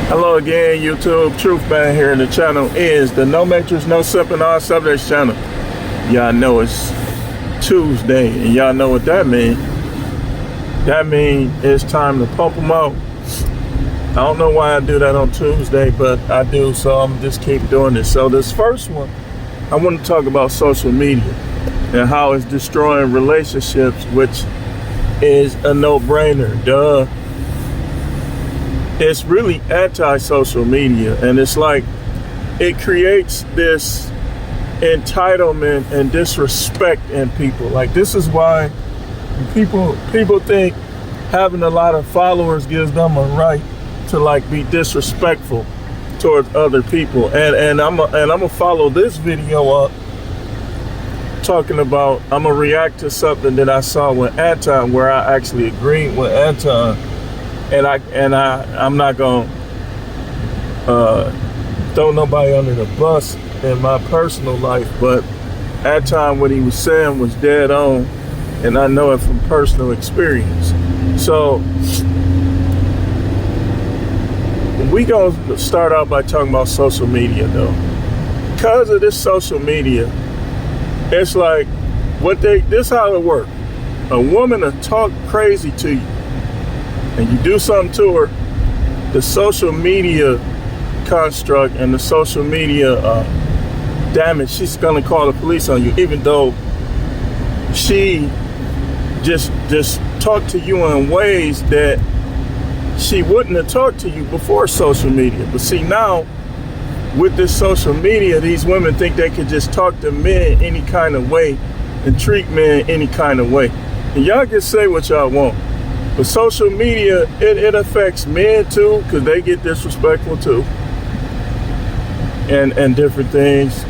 Hello again, YouTube. Truth Man here, and the channel is the No Matrix, No Sipping, All Subjects channel. Y'all know it's Tuesday, and y'all know what that means. That means it's time to pump them out. I don't know why I do that on Tuesday, but I do, so I'm just keep doing this. So this first one, I want to talk about social media and how it's destroying relationships, which is a no-brainer. Duh. It's really anti-social media, and it's like it creates this entitlement and disrespect in people. Like, this is why people think having a lot of followers gives them a right to like be disrespectful towards other people. And I'm gonna follow this video up talking about, I'm gonna react to something that I saw with Anton, where I actually agreed with Anton. And I'm not gonna throw nobody under the bus in my personal life, but at time what he was saying was dead on, and I know it from personal experience. So we gonna start out by talking about social media, though. Because of this social media, it's like this how it works. A woman will talk crazy to you, and you do something to her, the social media construct and the social media damage, she's gonna call the police on you, even though she just talked to you in ways that she wouldn't have talked to you before social media. But see, now with this social media, these women think they could just talk to men any kind of way and treat men any kind of way. And y'all can say what y'all want. But social media, it affects men too, because they get disrespectful too, and different things.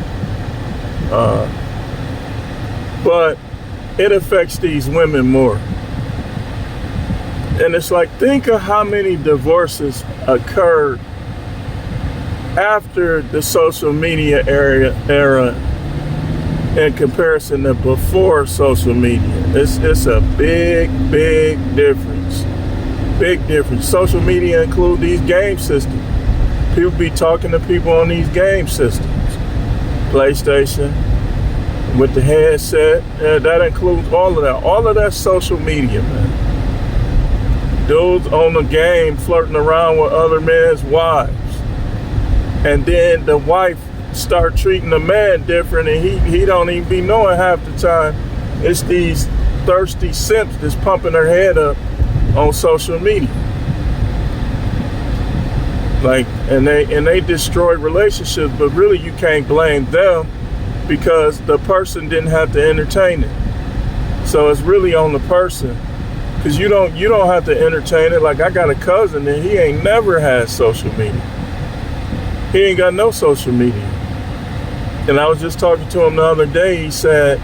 But it affects these women more. And it's like, think of how many divorces occurred after the social media era in comparison to before social media. It's a big difference. Big difference. Social media include these game systems. People be talking to people on these game systems. PlayStation, with the headset, that includes all of that. All of that social media, man. Dudes on the game flirting around with other men's wives. And then the wife start treating the man different, and he don't even be knowing half the time it's these thirsty simps that's pumping her head up on social media. Like, and they destroy relationships, but really you can't blame them because the person didn't have to entertain it. So it's really on the person, because you don't have to entertain it. Like, I got a cousin and he ain't never had social media. He ain't got no social media. And I was just talking to him the other day. He said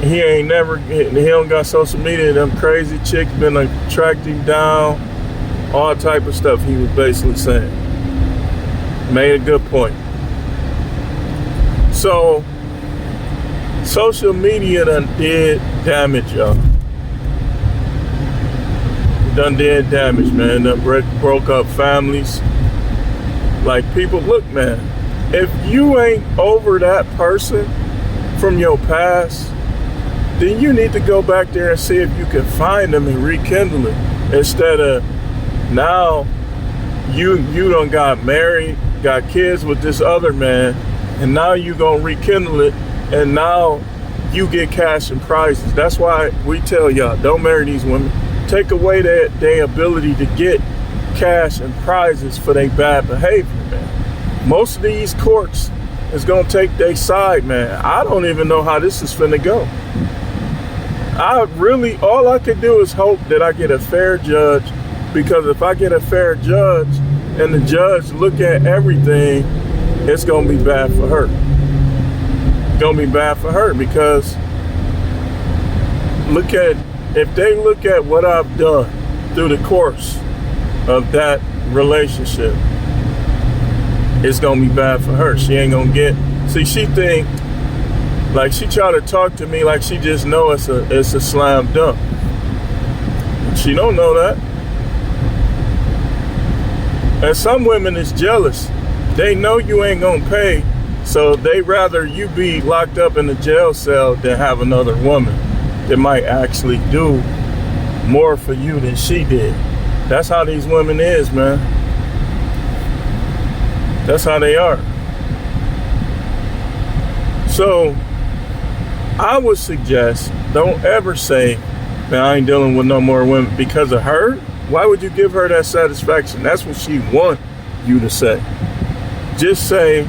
he don't got social media. Them crazy chicks been attracting him down, all type of stuff he was basically saying. Made a good point. So social media done did damage, y'all. Done did damage, man. Done broke up families. Like, people, look, man, if you ain't over that person from your past, then you need to go back there and see if you can find them and rekindle it. Instead of now you done got married, got kids with this other man, and now you gonna rekindle it, and now you get cash and prizes. That's why we tell y'all, don't marry these women. Take away their ability to get cash and prizes for their bad behavior, man. Most of these courts is gonna take their side, man. I don't even know how this is finna go. All I can do is hope that I get a fair judge, because if I get a fair judge and the judge look at everything, it's gonna be bad for her. It's gonna be bad for her, because if they look at what I've done through the course of that relationship, it's gonna be bad for her. She ain't gonna get, see, she think, like, she try to talk to me like she just know it's a slam dunk. She don't know that. And some women is jealous. They know you ain't gonna pay, so they rather you be locked up in a jail cell than have another woman that might actually do more for you than she did. That's how these women is, man. That's how they are. So I would suggest, don't ever say that I ain't dealing with no more women because of her. Why would you give her that satisfaction? That's what she want you to say. Just say,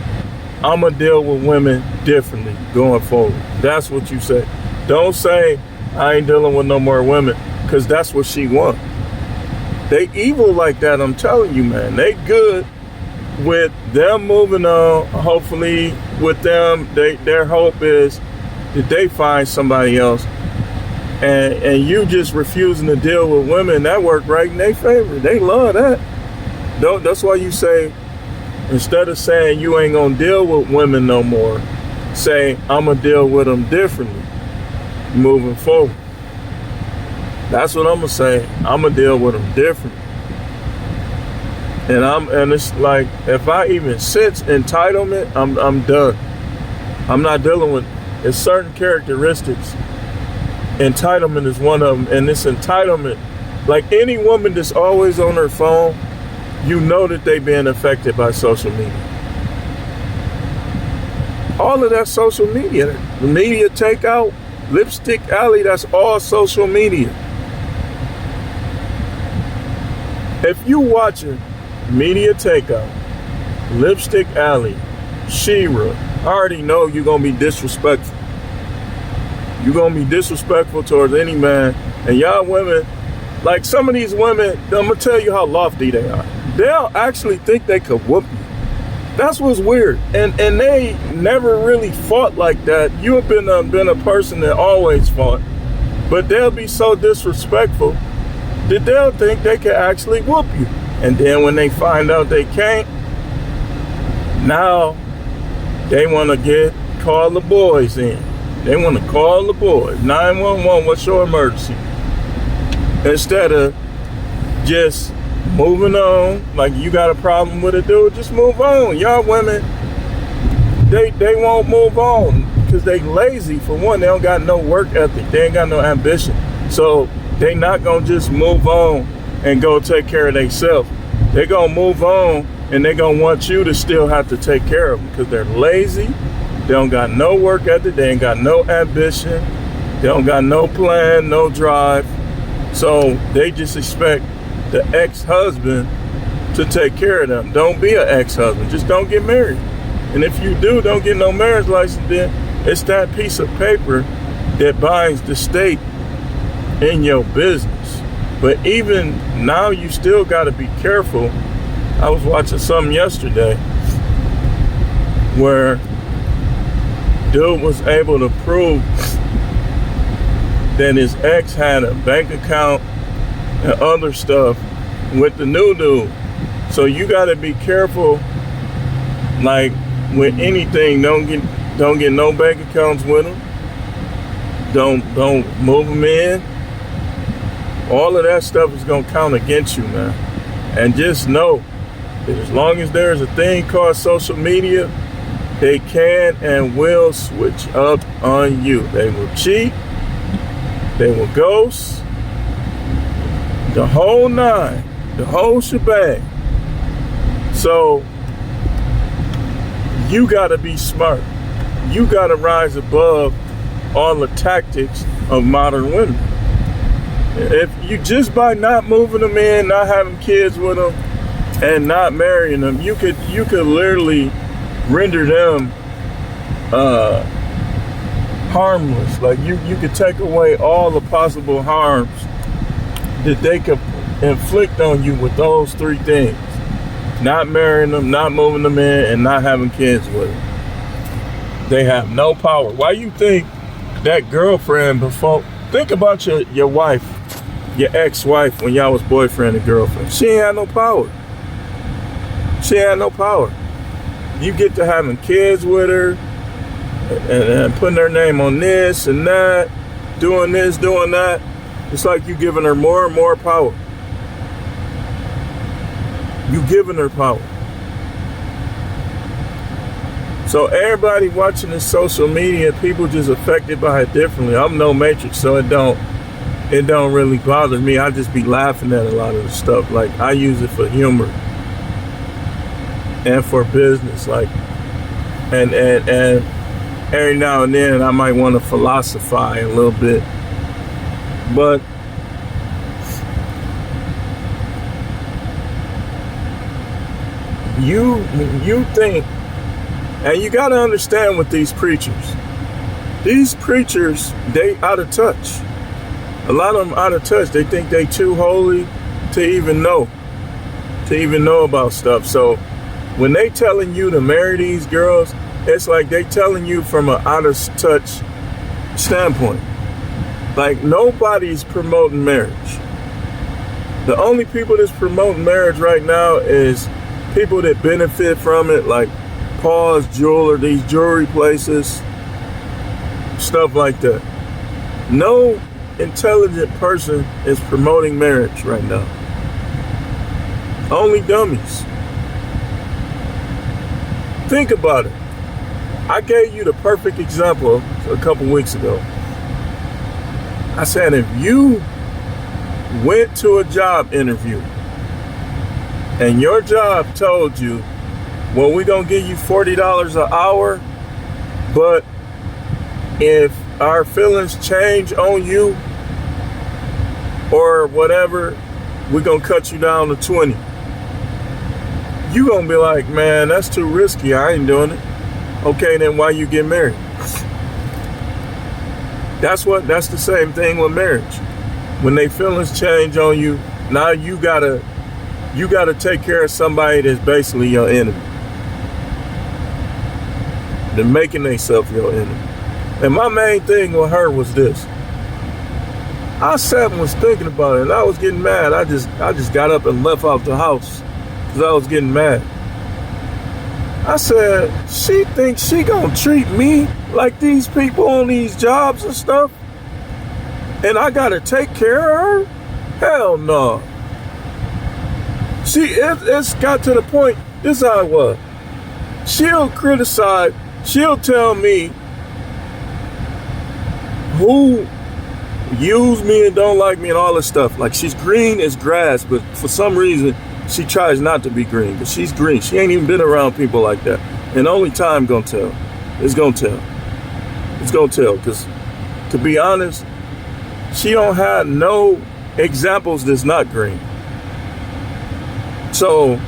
I'm gonna deal with women differently going forward. That's what you say. Don't say, I ain't dealing with no more women, because that's what she want. They evil like that, I'm telling you, man. They good with them moving on. Hopefully with them, their hope is that they find somebody else. And you just refusing to deal with women, that work right in their favor. They love that. That's why you say, instead of saying you ain't gonna deal with women no more, say I'm gonna deal with them differently moving forward. That's what I'm gonna say. I'm gonna deal with them differently. And it's like, if I even sense entitlement, I'm done. I'm not dealing with it's certain characteristics. Entitlement is one of them, and this entitlement, like any woman that's always on her phone, you know that they being affected by social media. All of that social media, the media takeout, Lipstick Alley, that's all social media. If you watching media takeout, Lipstick Alley, She-Ra, I already know you're gonna be disrespectful. You're gonna be disrespectful towards any man. And y'all women, like some of these women, I'm gonna tell you how lofty they are. They'll actually think they could whoop you. That's what's weird. And they never really fought like that. You have been a person that always fought. But they'll be so disrespectful that they'll think they can actually whoop you. And then when they find out they can't, now they wanna call the boys in. They want to call the boys. 911, what's your emergency? Instead of just moving on, like you got a problem with a dude, just move on. Y'all women, they won't move on because they lazy. For one, they don't got no work ethic. They ain't got no ambition. So they not going to just move on and go take care of themselves. They going to move on and they going to want you to still have to take care of them because they're lazy. They don't got no work ethic. They ain't got no ambition. They don't got no plan, no drive. So they just expect the ex-husband to take care of them. Don't be an ex-husband. Just don't get married. And if you do, don't get no marriage license, then it's that piece of paper that binds the state in your business. But even now, you still got to be careful. I was watching something yesterday where dude was able to prove that his ex had a bank account and other stuff with the new dude. So you got to be careful, like with anything. Don't get no bank accounts with them. Don't move them in. All of that stuff is gonna count against you, man. And just know that as long as there is a thing called social media, they can and will switch up on you. They will cheat. They will ghost. The whole nine. The whole shebang. So you gotta be smart. You gotta rise above all the tactics of modern women. If you just by not moving them in, not having kids with them, and not marrying them, you could literally render them harmless. Like you could take away all the possible harms that they could inflict on you with those three things: not marrying them, not moving them in, and not having kids with them. They have no power. Why you think that girlfriend before? Think about your wife, your ex-wife, when y'all was boyfriend and girlfriend. She ain't had no power. She had no power. You get to having kids with her and putting her name on this and that, doing this, doing that. It's like you giving her more and more power. You giving her power. So everybody watching this social media, people just affected by it differently. I'm no matrix, so it don't really bother me. I just be laughing at a lot of the stuff. Like, I use it for humor and for business. Like, and every now and then I might want to philosophize a little bit. But you think, and you got to understand with these preachers, they out of touch. A lot of them out of touch. They think they too holy to even know about stuff. So when they telling you to marry these girls, it's like they telling you from an out of touch standpoint. Like, nobody's promoting marriage. The only people that's promoting marriage right now is people that benefit from it, like Paul's Jeweler, these jewelry places, stuff like that. No intelligent person is promoting marriage right now. Only dummies. Think about it. I gave you the perfect example a couple weeks ago. I said, if you went to a job interview and your job told you, well, we're going to give you $40 an hour, but if our feelings change on you or whatever, we're going to cut you down to 20. You going to be like, man, that's too risky. I ain't doing it. Okay, then why you get married? That's the same thing with marriage. When they feelings change on you, now you gotta take care of somebody that's basically your enemy. They're making themselves your enemy. And my main thing with her was this. I sat and was thinking about it, and I was getting mad. I just got up and left out the house because I was getting mad. I said, she thinks she gonna treat me like these people on these jobs and stuff, and I gotta take care of her? Hell no. It's got to the point, this is how it was. She'll criticize, she'll tell me who use me and don't like me and all this stuff. Like, she's green as grass, but for some reason, she tries not to be green, but she's green. She ain't even been around people like that. And only time gonna tell. It's gonna tell. It's gonna tell, because to be honest, she don't have no examples that's not green. So,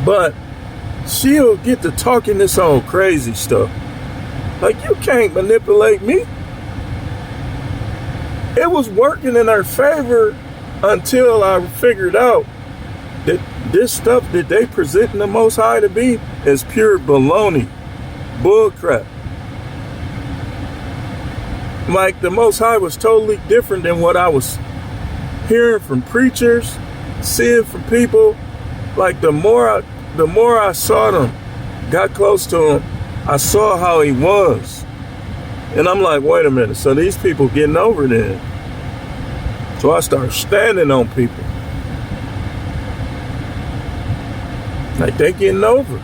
but she'll get to talking this old crazy stuff. Like, you can't manipulate me. It was working in her favor until I figured out that this stuff that they presenting the Most High to be is pure baloney, bull crap. Like, the Most High was totally different than what I was hearing from preachers, seeing from people. Like, the more I saw them, got close to him, I saw how he was. And I'm like, wait a minute, so these people getting over there. So I started standing on people. Like, they getting over.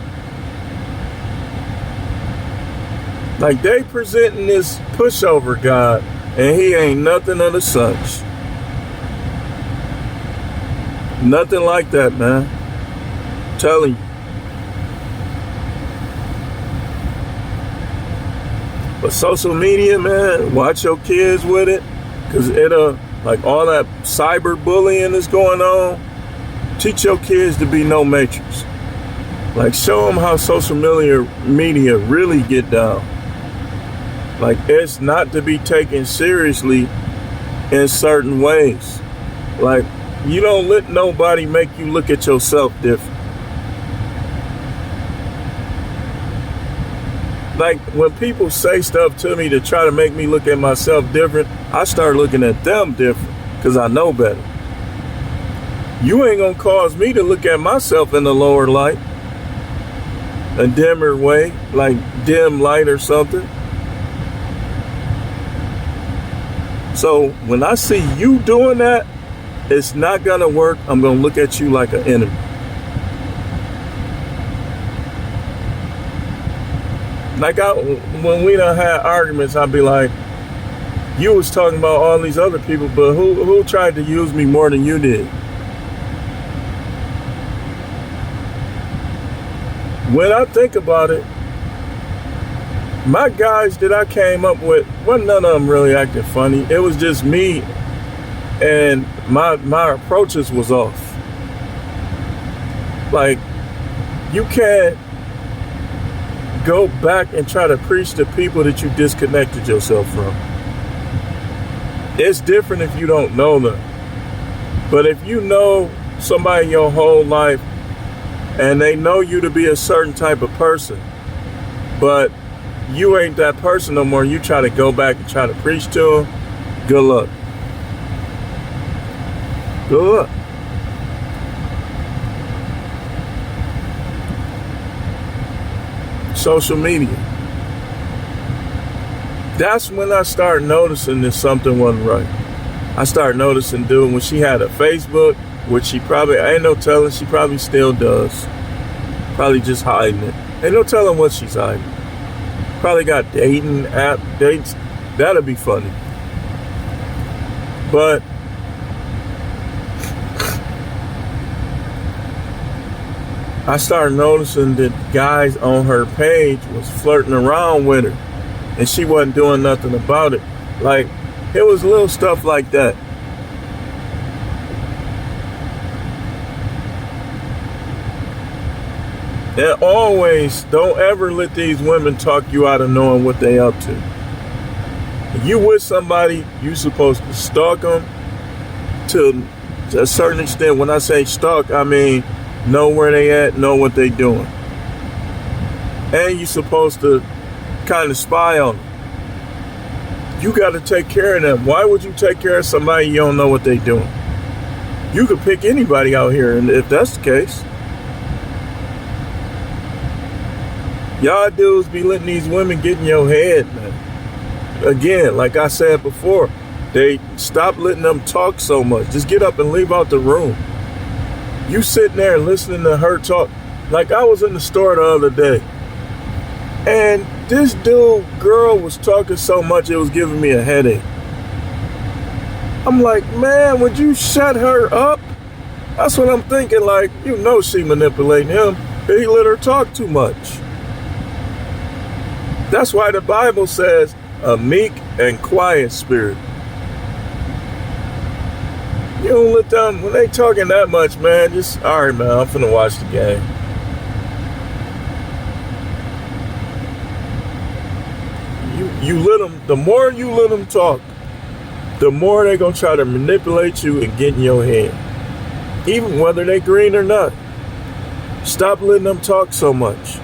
Like, they presenting this pushover God, and he ain't nothing of the such. Nothing like that, man. I'm telling you. But social media, man, watch your kids with it, because it'll, like, all that cyber bullying that's going on, teach your kids to be no matrix. Like, show them how social media really get down. Like, it's not to be taken seriously in certain ways. Like, you don't let nobody make you look at yourself different. Like, when people say stuff to me to try to make me look at myself different, I start looking at them different because I know better. You ain't gonna cause me to look at myself in the lower light, a dimmer way, like dim light or something. So when I see you doing that, it's not gonna work. I'm gonna look at you like an enemy. Like when we done had arguments, I'd be like, you was talking about all these other people, but who tried to use me more than you did? When I think about it, my guys that I came up with, wasn't none of them really acting funny. It was just me, and my approaches was off. Like, you can't go back and try to preach to people that you disconnected yourself from. It's different if you don't know them. But if you know somebody your whole life and they know you to be a certain type of person, but you ain't that person no more, you try to go back and try to preach to them, good luck. Good luck. Social media. That's when I started noticing that something wasn't right. I started noticing, dude, when she had a Facebook, which she probably, ain't no telling, she probably still does. Probably just hiding it. Ain't no telling what she's hiding. Probably got dating app dates. That'll be funny. But I started noticing that guys on her page was flirting around with her, and she wasn't doing nothing about it. Like, it was little stuff like that. And always, don't ever let these women talk you out of knowing what they up to. If you with somebody, you supposed to stalk them to a certain extent. When I say stalk, I mean know where they at, know what they doing. And you supposed to kind of spy on them. You got to take care of them. Why would you take care of somebody you don't know what they doing? You could pick anybody out here, and if that's the case. Y'all dudes be letting these women get in your head, man. Again, like I said before, they stop letting them talk so much. Just get up and leave out the room. You sitting there listening to her talk. Like, I was in the store the other day, and this girl was talking so much it was giving me a headache. I'm like, man, would you shut her up? That's what I'm thinking. Like, you know she manipulating him. He let her talk too much. That's why the Bible says a meek and quiet spirit. You don't let them, when they talking that much, man, just, all right, man, I'm finna watch the game. You let them, the more you let them talk, the more they gonna try to manipulate you and get in your head. Even whether they green or not. Stop letting them talk so much.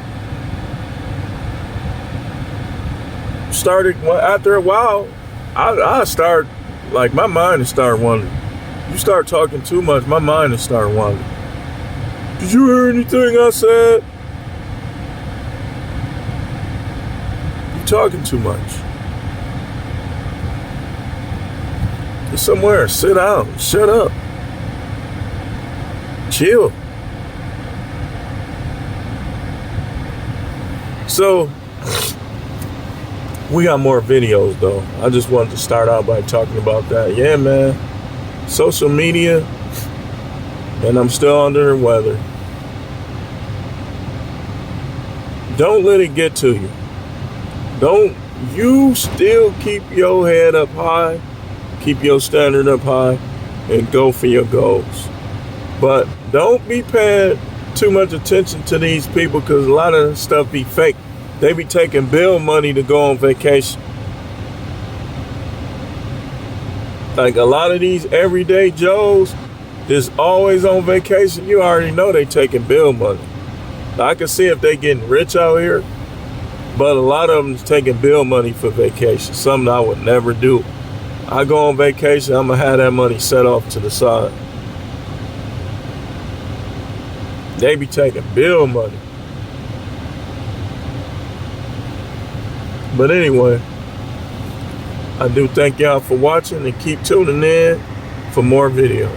After a while, I start, like, my mind will start wandering. You start talking too much, my mind will start wandering. Did you hear anything I said? You're talking too much. Get somewhere, sit down, shut up. Chill. So, we got more videos though. I just wanted to start out by talking about that. Yeah, man. Social media, and I'm still under the weather. Don't let it get to you. You still keep your head up high, keep your standard up high, and go for your goals. But don't be paying too much attention to these people, because a lot of stuff be fake. They be taking bill money to go on vacation. Like, a lot of these everyday Joes that's always on vacation, you already know they taking bill money. I can see if they getting rich out here, but a lot of them is taking bill money for vacation. Something I would never do. I go on vacation, I'm gonna have that money set off to the side. They be taking bill money. But anyway, I do thank y'all for watching, and keep tuning in for more videos.